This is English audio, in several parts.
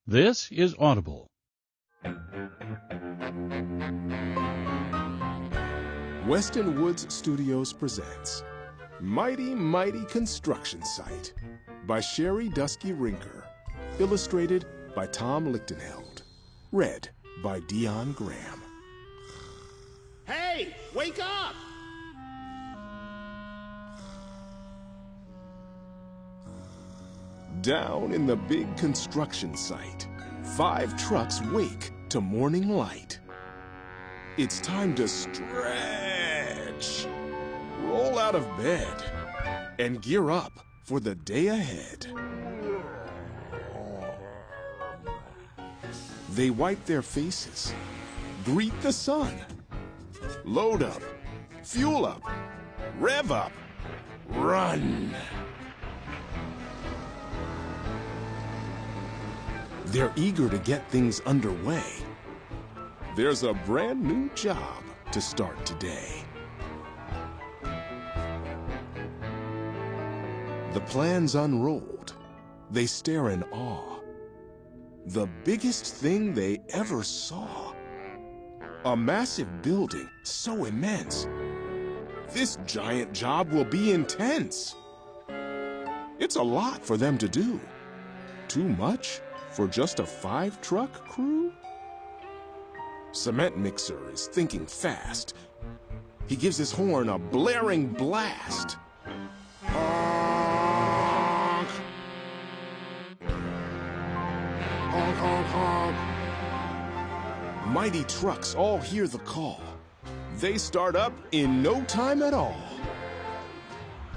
This is Audible. Weston Woods Studios presents Mighty Mighty Construction Site by Sherry Dusky Rinker. Illustrated by Tom Lichtenheld. Read by Dion Graham. Hey, wake up! Down in the big construction site, 5 trucks wake to morning light. It's time to stretch, roll out of bed, and gear up for the day ahead. They wipe their faces, greet the sun, load up, fuel up, rev up, run. They're eager to get things underway. There's a brand new job to start today. The plans unrolled. They stare in awe. The biggest thing they ever saw. A massive building so immense. This giant job will be intense. It's a lot for them to do. Too much for just a 5-truck crew? Cement Mixer is thinking fast. He gives his horn a blaring blast. Honk! Honk, honk, honk. Mighty trucks all hear the call. They start up in no time at all.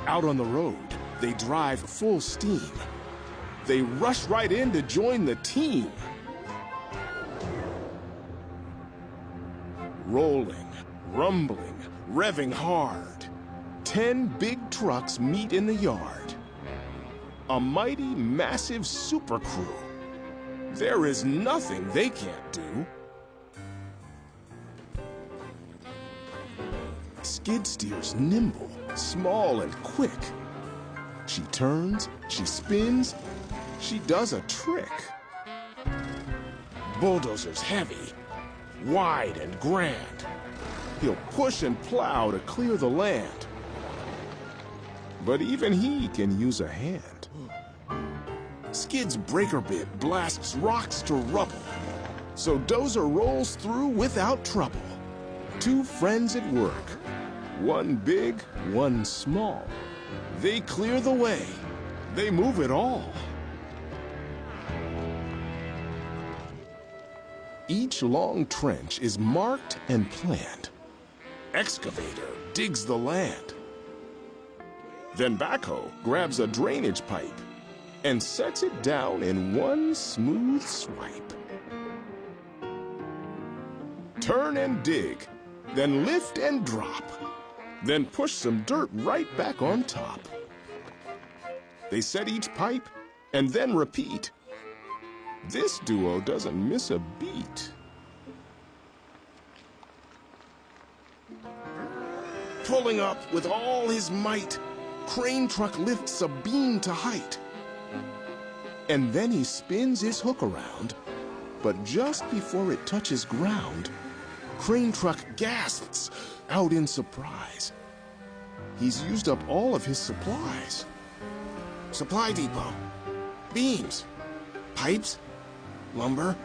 Out on the road, they drive full steam. They rush right in to join the team. Rolling, rumbling, revving hard. 10 big trucks meet in the yard. A mighty, massive super crew. There is nothing they can't do. Skid steers nimble, small and quick. She turns, she spins, she does a trick. Bulldozer's heavy, wide and grand. He'll push and plow to clear the land. But even he can use a hand. Skid's breaker bit blasts rocks to rubble. So Dozer rolls through without trouble. 2 friends at work. One big, one small. They clear the way. They move it all. Each long trench is marked and planned. Excavator digs the land. Then backhoe grabs a drainage pipe and sets it down in one smooth swipe. Turn and dig, then lift and drop, then push some dirt right back on top. They set each pipe and then repeat. This duo doesn't miss a beat. Pulling up with all his might, crane truck lifts a beam to height. And then he spins his hook around, but just before it touches ground, crane truck gasps out in surprise. He's used up all of his supplies. Supply depot, beams, pipes, lumber.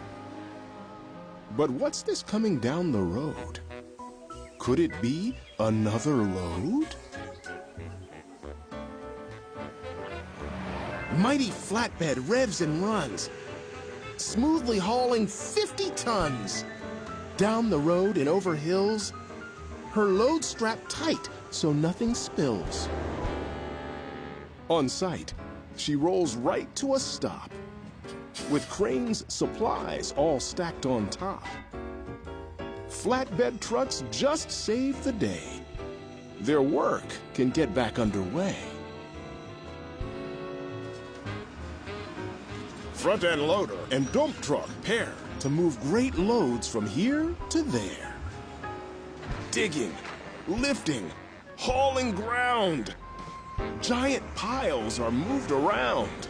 But what's this coming down the road? Could it be another load? Mighty flatbed revs and runs, smoothly hauling 50 tons. Down the road and over hills, her load strapped tight so nothing spills. On site, she rolls right to a stop, with crane's supplies all stacked on top. Flatbed trucks just save the day. Their work can get back underway. Front-end loader and dump truck pair to move great loads from here to there. Digging, lifting, hauling ground. Giant piles are moved around.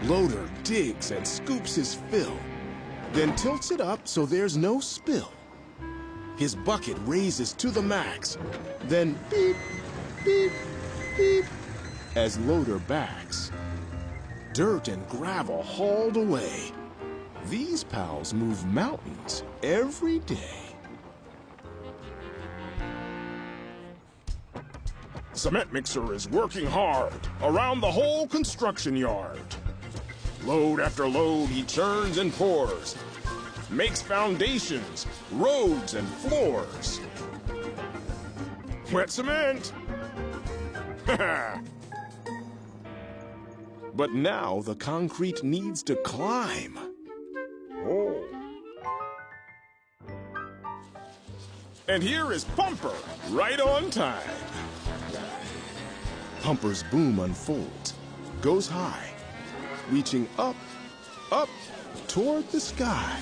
Loader digs and scoops his fill, then tilts it up so there's no spill. His bucket raises to the max, then beep, beep, beep, as Loader backs. Dirt and gravel hauled away. These pals move mountains every day. Cement mixer is working hard around the whole construction yard. Load after load he churns and pours, makes foundations, roads, and floors. Wet cement! But now the concrete needs to climb. Oh. And here is Pumper, right on time. Pumper's boom unfolds, goes high, reaching up, up, toward the sky.